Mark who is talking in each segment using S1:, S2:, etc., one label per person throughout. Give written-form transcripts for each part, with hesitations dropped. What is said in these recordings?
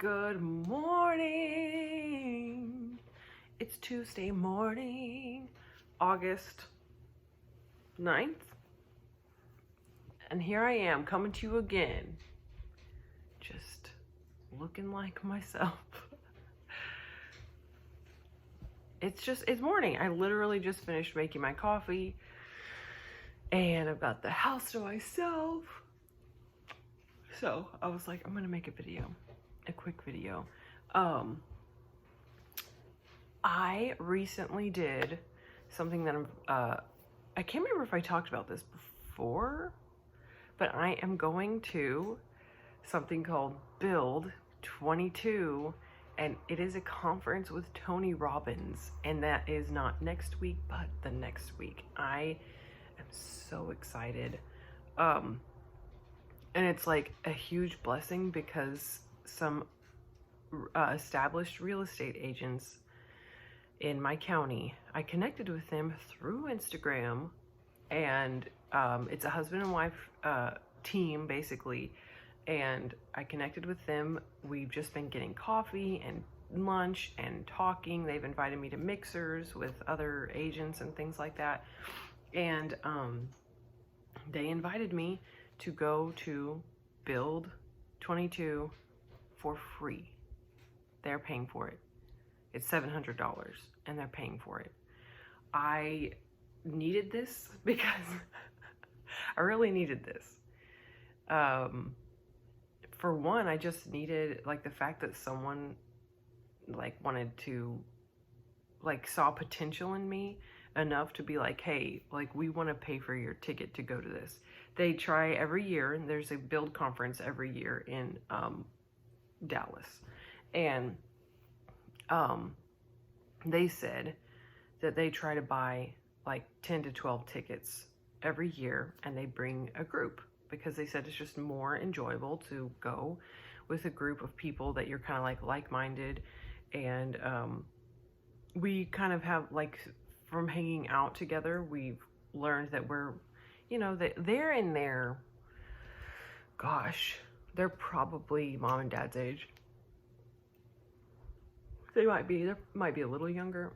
S1: Good morning. It's Tuesday morning, August 9th. And here I am coming to you again, just looking like myself. It's morning. I literally just finished making my coffee and I've got the house to myself. So I was like, I'm gonna make a quick video. I recently did something that I can't remember if I talked about this before, but I am going to something called BUILD22, and it is a conference with Tony Robbins, and that is not next week, but the next week. I am so excited. And it's like a huge blessing because some established real estate agents in my county, I connected with them through Instagram, and it's a husband and wife team basically, and I connected with them. We've just been getting coffee and lunch and talking. They've invited me to mixers with other agents and things like that, and they invited me to go to BUILD22 for free. They're paying for it. It's $700 and they're paying for it. I needed this because I really needed this. For one, I just needed like the fact that someone like wanted to like saw potential in me enough to be like, hey, like we want to pay for your ticket to go to this. They try every year, and there's a BUILD conference every year in Dallas, and they said that they try to buy like 10 to 12 tickets every year, and they bring a group because they said it's just more enjoyable to go with a group of people that you're kind of like-minded, and we kind of have like from hanging out together, we've learned that we're, you know, that they're in their, gosh, they're probably mom and dad's age. They might be a little younger,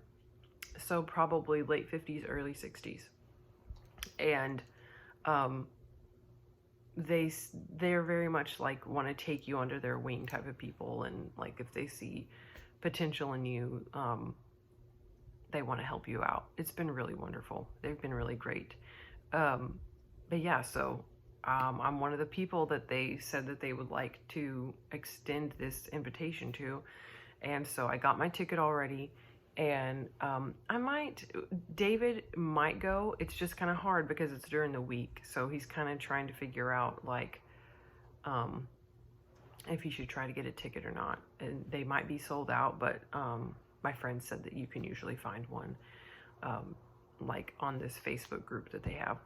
S1: so probably late 50s, early 60s, and they're very much like want to take you under their wing type of people, and like if they see potential in you, they want to help you out. It's been really wonderful. They've been really great. But yeah, so I'm one of the people that they said that they would like to extend this invitation to. And so I got my ticket already, and David might go. It's just kind of hard because it's during the week. So he's kind of trying to figure out like if he should try to get a ticket or not. And they might be sold out, but my friend said that you can usually find one like on this Facebook group that they have.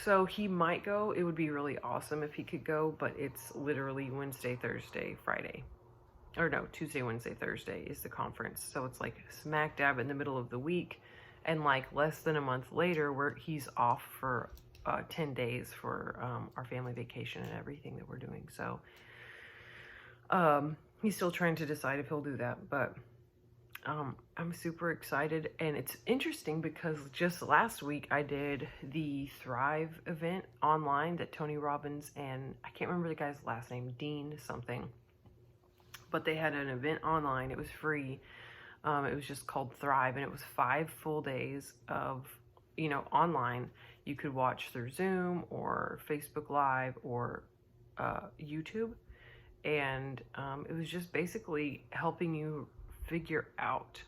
S1: So he might go. It would be really awesome if he could go, but it's literally Wednesday, Thursday, Friday. Or no, Tuesday, Wednesday, Thursday is the conference. So it's like smack dab in the middle of the week, and like less than a month later where he's off for 10 days for our family vacation and everything that we're doing. So he's still trying to decide if he'll do that, but I'm super excited. And it's interesting because just last week I did the Thrive event online that Tony Robbins and I can't remember the guy's last name, Dean something, but they had an event online. It was free. It was just called Thrive, and it was 5 full days of, you know, online. You could watch through Zoom or Facebook Live or YouTube, and it was just basically helping you figure out,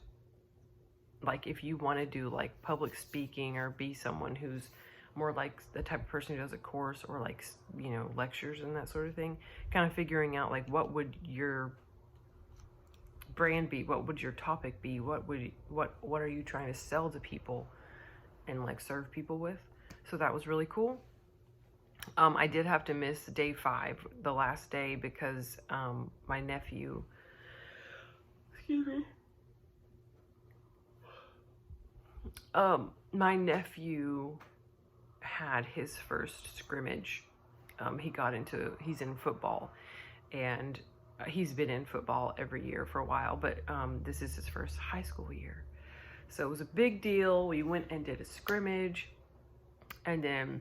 S1: like, if you want to do like public speaking or be someone who's more like the type of person who does a course or like, you know, lectures and that sort of thing, kind of figuring out like what would your brand be, what would your topic be, what are you trying to sell to people and like serve people with. So that was really cool. I did have to miss day 5, the last day, because my nephew, my nephew had his first scrimmage. He's in football, and he's been in football every year for a while, but this is his first high school year. So it was a big deal. We went and did a scrimmage, and then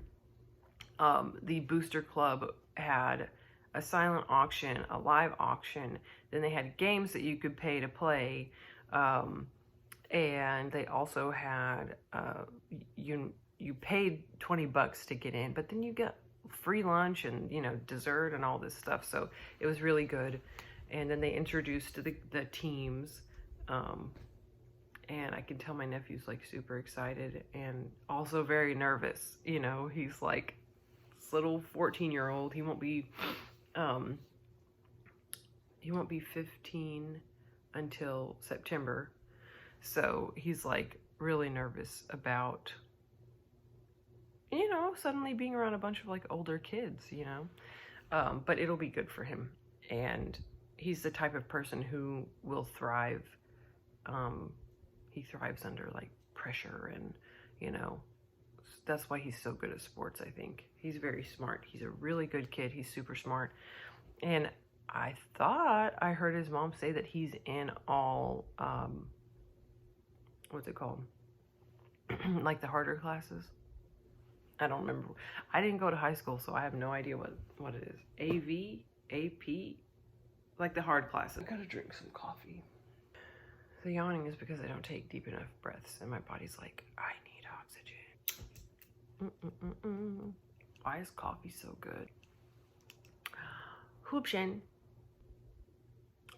S1: the booster club had a silent auction, a live auction. Then they had games that you could pay to play, and they also had you paid $20 to get in, but then you got free lunch and, you know, dessert and all this stuff. So it was really good. And then they introduced the teams, and I can tell my nephew's like super excited and also very nervous. You know, he's like this little 14-year-old. He won't be 15 until September. So he's like really nervous about, you know, suddenly being around a bunch of like older kids, you know, but it'll be good for him. And he's the type of person who will thrive. He thrives under like pressure, and, you know, that's why he's so good at sports. I think he's very smart. He's a really good kid. He's super smart. And I thought I heard his mom say that he's in all, what's it called? Like the harder classes. I don't remember. I didn't go to high school, so I have no idea what it is. AV, AP, like the hard classes. I gotta drink some coffee. The yawning is because I don't take deep enough breaths, and my body's like, I need oxygen. Why is coffee so good? Hoopshin.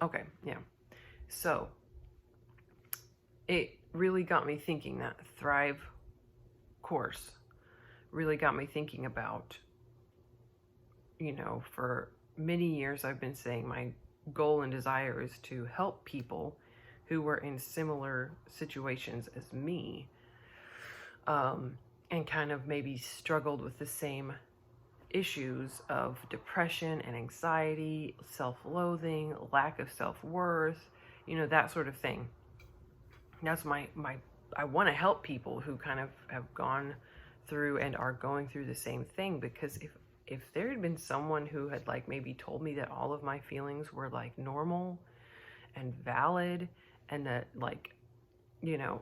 S1: Okay, yeah. So it really got me thinking. That Thrive course really got me thinking about, you know, for many years I've been saying my goal and desire is to help people who were in similar situations as me, and kind of maybe struggled with the same issues of depression and anxiety, self-loathing, lack of self-worth, you know, that sort of thing. That's I want to help people who kind of have gone through and are going through the same thing, because if there had been someone who had like maybe told me that all of my feelings were like normal and valid, and that, like, you know,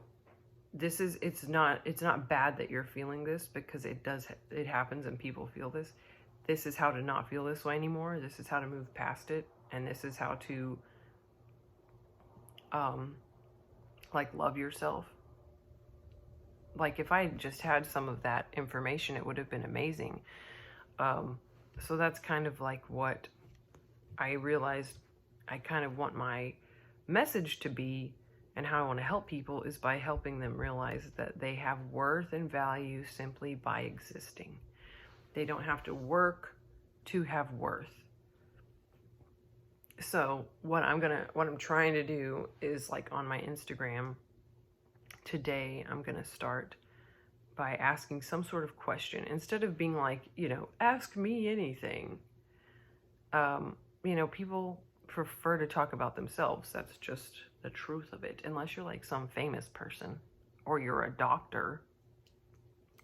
S1: it's not bad that you're feeling this, because it happens and people feel this. This is how to not feel this way anymore. This is how to move past it. And this is how to, like, love yourself. Like, if I just had some of that information, it would have been amazing. So that's kind of like what I realized I kind of want my message to be, and how I want to help people is by helping them realize that they have worth and value simply by existing. They don't have to work to have worth. So what I'm trying to do is, like, on my Instagram today, I'm going to start by asking some sort of question, instead of being like, you know, ask me anything. You know, people prefer to talk about themselves. That's just the truth of it. Unless you're like some famous person or you're a doctor,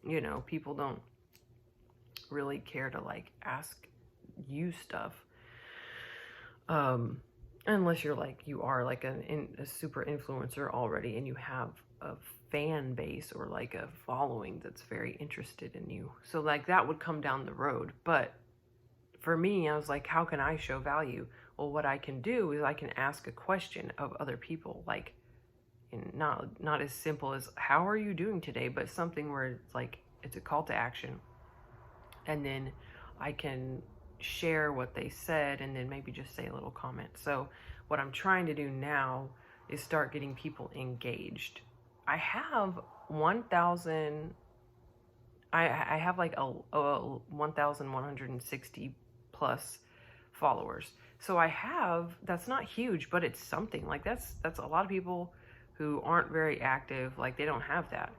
S1: you know, people don't really care to like ask you stuff. Unless you're like, you are like a super influencer already, and you have a fan base or like a following that's very interested in you. So like that would come down the road. But for me, I was like, how can I show value? Well, what I can do is I can ask a question of other people, like, not as simple as how are you doing today, but something where it's like, it's a call to action. And then I can share what they said, and then maybe just say a little comment. So what I'm trying to do now is start getting people engaged. I have 1,000, I have like a 1,160 plus followers. So that's not huge, but it's something. Like that's a lot of people who aren't very active, like they don't have that.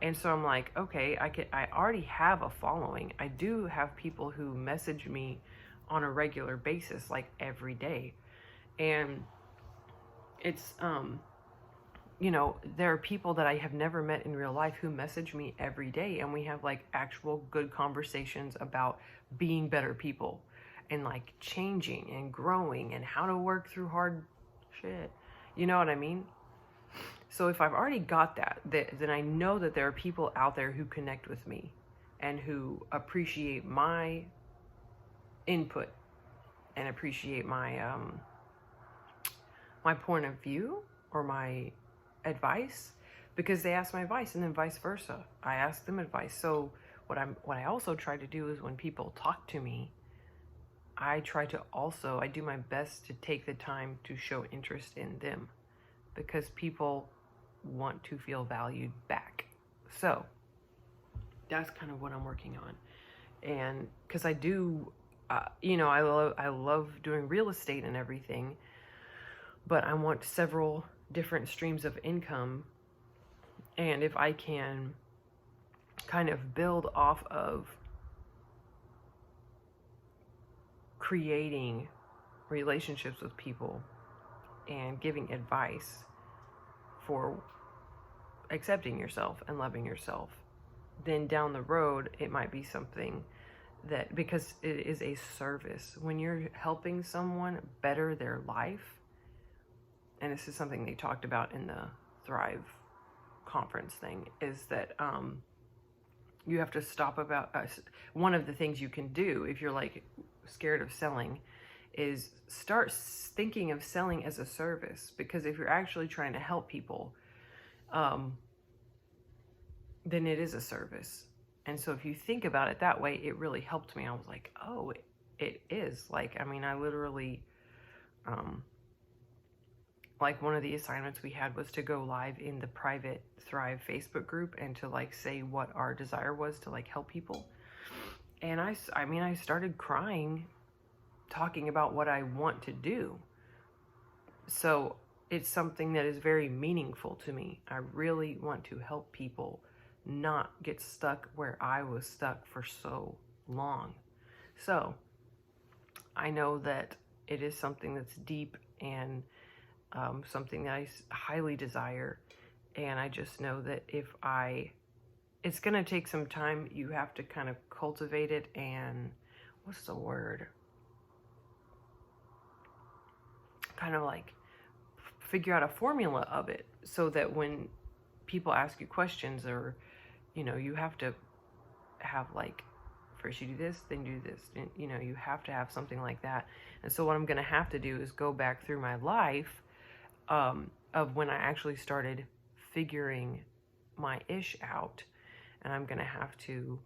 S1: And so I'm like, okay, I already have a following. I do have people who message me on a regular basis, like every day. And it's, you know, there are people that I have never met in real life who message me every day, and we have like actual good conversations about being better people. and like changing and growing and how to work through hard shit. You know what I mean? So if I've already got that, then I know that there are people out there who connect with me and who appreciate my input and appreciate my my point of view or my advice, because they ask my advice, and then vice versa. I ask them advice. So what I also try to do is when people talk to me, I do my best to take the time to show interest in them, because people want to feel valued back. So that's kind of what I'm working on. And because I do, I love doing real estate and everything, but I want several different streams of income. And if I can kind of build off of creating relationships with people and giving advice for accepting yourself and loving yourself, then down the road, it might be something that, because it is a service, when you're helping someone better their life, and this is something they talked about in the Thrive conference thing, is that you have to stop about one of the things you can do if you're like scared of selling is start thinking of selling as a service, because if you're actually trying to help people, then it is a service. And so if you think about it that way, it really helped me. I was like, oh, it is. Like, I mean, I literally, like one of the assignments we had was to go live in the private Thrive Facebook group and to like say what our desire was to like help people. And I started crying talking about what I want to do. So it's something that is very meaningful to me. I really want to help people not get stuck where I was stuck for so long. So I know that it is something that's deep and something that I highly desire. And I just know that it's going to take some time. You have to kind of cultivate it and, what's the word? Kind of like figure out a formula of it, so that when people ask you questions, or, you have to have like, first you do this, then you do this, you have to have something like that. And so what I'm going to have to do is go back through my life of when I actually started figuring my ish out, and I'm going to have to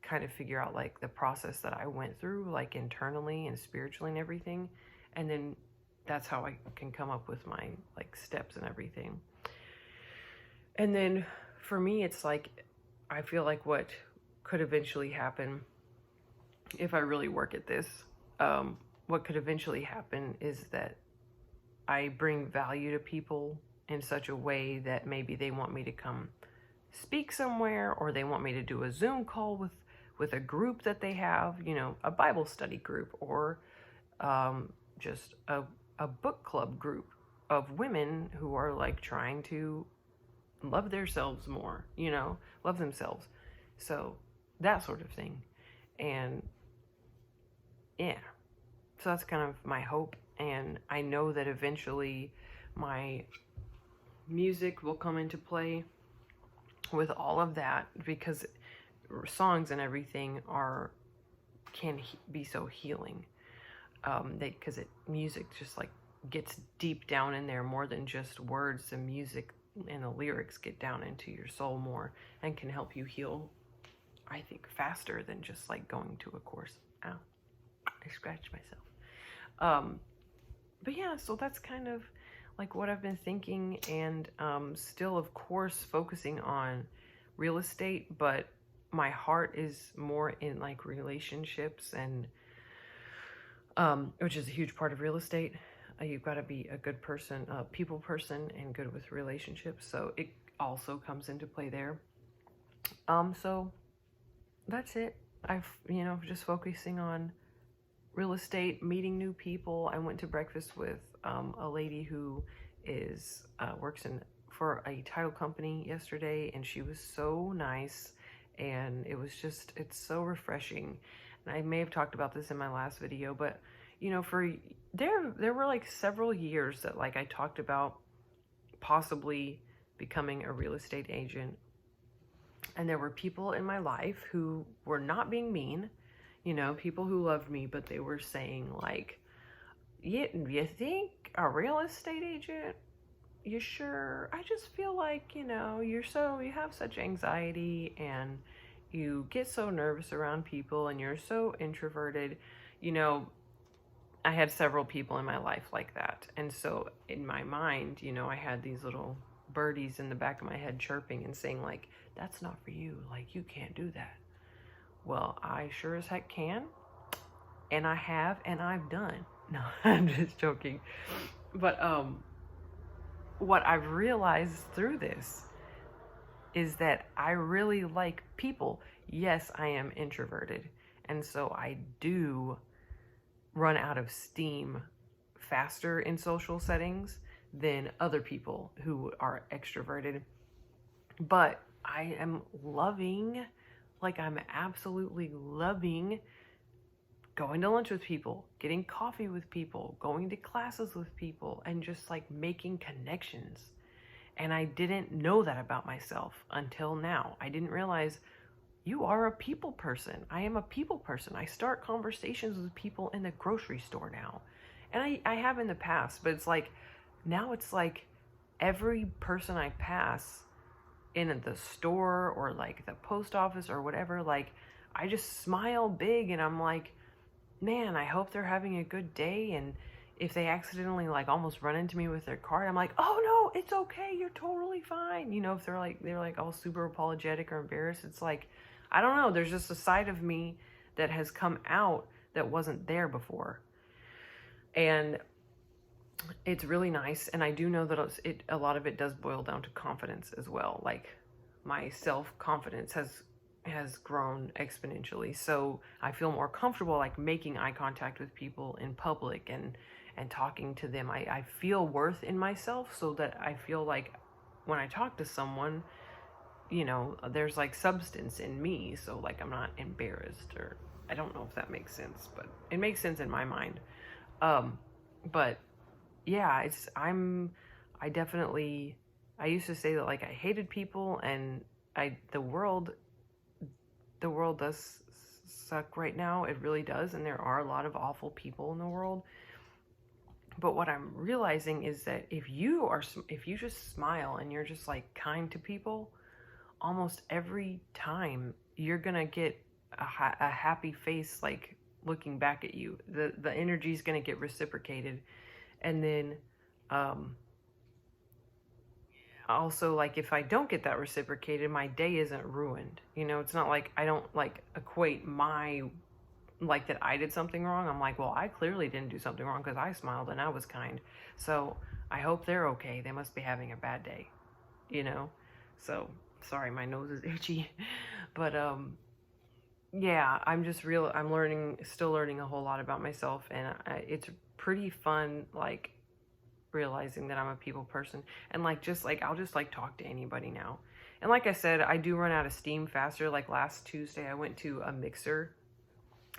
S1: kind of figure out like the process that I went through, like internally and spiritually and everything. And then that's how I can come up with my like steps and everything. And then for me, it's like, I feel like what could eventually happen if I really work at this, what could eventually happen is that I bring value to people in such a way that maybe they want me to come speak somewhere, or they want me to do a Zoom call with a group that they have, a Bible study group, or just a book club group of women who are like trying to love themselves more, love themselves. So that sort of thing. And yeah, so that's kind of my hope. And I know that eventually my music will come into play with all of that, because songs and everything can be so healing. Because music just like gets deep down in there more than just words. The music and the lyrics get down into your soul more and can help you heal, I think, faster than just like going to a course. Ow, I scratched myself. But yeah, so that's kind of like what I've been thinking, and still, of course, focusing on real estate, but my heart is more in like relationships, and which is a huge part of real estate. You've got to be a good person, a people person, and good with relationships. So it also comes into play there. So that's it. I've, just focusing on real estate, meeting new people. I went to breakfast with a lady who works for a title company yesterday, and she was so nice And it was just, it's so refreshing. And I may have talked about this in my last video, but you know, there were like several years that like I talked about possibly becoming a real estate agent. And there were people in my life who were not being mean, you know, people who loved me, but they were saying like, you think a real estate agent? You sure? I just feel like, you know, you have such anxiety and you get so nervous around people and you're so introverted. You know, I had several people in my life like that. And so in my mind, you know, I had these little birdies in the back of my head chirping and saying like, that's not for you. Like, you can't do that. Well, I sure as heck can. And I have, and I've done. No, I'm just joking. But what I've realized through this is that I really like people. Yes, I am introverted. And so I do run out of steam faster in social settings than other people who are extroverted. But I am loving, like I'm absolutely loving going to lunch with people, getting coffee with people, going to classes with people, and just like making connections. And I didn't know that about myself until now. I didn't realize you are a people person. I am a people person. I start conversations with people in the grocery store now. And I have in the past, but it's like, now it's like every person I pass in the store or like the post office or whatever, like I just smile big and I'm like, man, I hope they're having a good day. And if they accidentally like almost run into me with their card, I'm like, oh no, it's okay, you're totally fine. You know, if they're like all super apologetic or embarrassed, it's like, I don't know, there's just a side of me that has come out that wasn't there before. And it's really nice. And I do know that a lot of it does boil down to confidence as well. Like my self-confidence has grown exponentially. So I feel more comfortable like making eye contact with people in public and talking to them. I feel worth in myself so that I feel like when I talk to someone, you know, there's like substance in me. So like I'm not embarrassed, or I don't know if that makes sense, but it makes sense in my mind. But yeah, I definitely, I used to say that like I hated people and the world does suck right now. It really does. And there are a lot of awful people in the world. But what I'm realizing is that if you just smile and you're just like kind to people, almost every time you're going to get a happy face, like looking back at you. The energy is going to get reciprocated. And then, also, like, if I don't get that reciprocated, my day isn't ruined. You know, it's not like I don't, like, equate like, that I did something wrong. I'm like, well, I clearly didn't do something wrong because I smiled and I was kind. So I hope they're okay. They must be having a bad day, you know? So, sorry, my nose is itchy. But, yeah, I'm still learning a whole lot about myself. And it's pretty fun, like, realizing that I'm a people person, and like just like I'll just like talk to anybody now. And like I said, I do run out of steam faster. Like last Tuesday I went to a mixer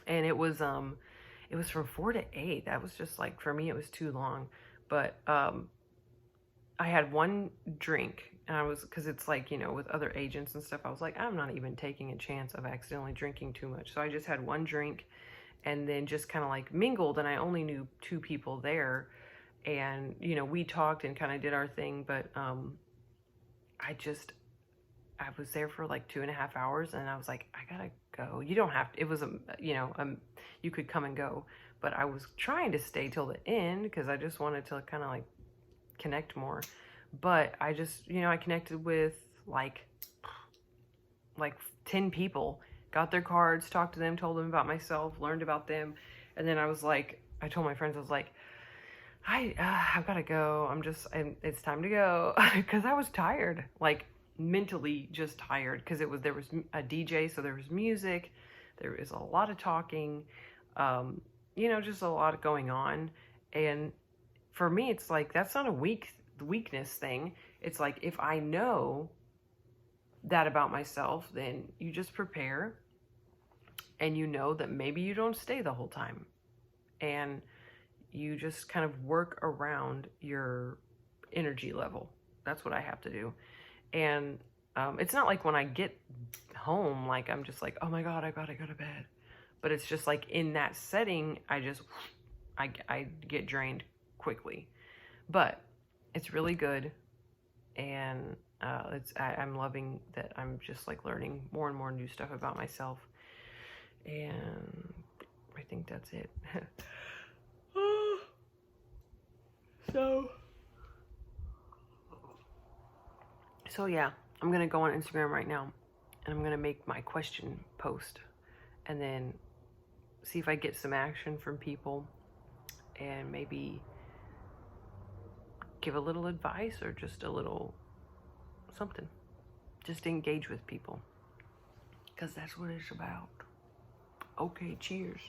S1: and it was from 4 to 8. That was just like, for me it was too long. But I had one drink and I was, because it's like, you know, with other agents and stuff, I was like, I'm not even taking a chance of accidentally drinking too much. So I just had one drink and then just kind of like mingled, and I only knew 2 people there. And, you know, we talked and kind of did our thing, but I was there for like 2.5 hours and I was like, I gotta go. You don't have to, it was, you could come and go, but I was trying to stay till the end because I just wanted to kind of like connect more. But I just, you know, I connected with like 10 people, got their cards, talked to them, told them about myself, learned about them. And then I was like, I told my friends, I was like, I've got to go. It's time to go. Because I was tired, like mentally just tired, because there was a DJ, so there was music, there was a lot of talking, you know, just a lot going on. And for me, it's like, that's not a weakness thing. It's like, if I know that about myself, then you just prepare, and you know that maybe you don't stay the whole time, and you just kind of work around your energy level. That's what I have to do. And it's not like when I get home, like I'm just like, oh my God, I gotta go to bed. But it's just like in that setting, I get drained quickly. But it's really good. And I'm loving that I'm just like learning more and more new stuff about myself. And I think that's it. So yeah, I'm gonna go on Instagram right now, and I'm gonna make my question post, and then see if I get some action from people, and maybe give a little advice or just a little something. Just engage with people, because that's what it's about. Okay, cheers.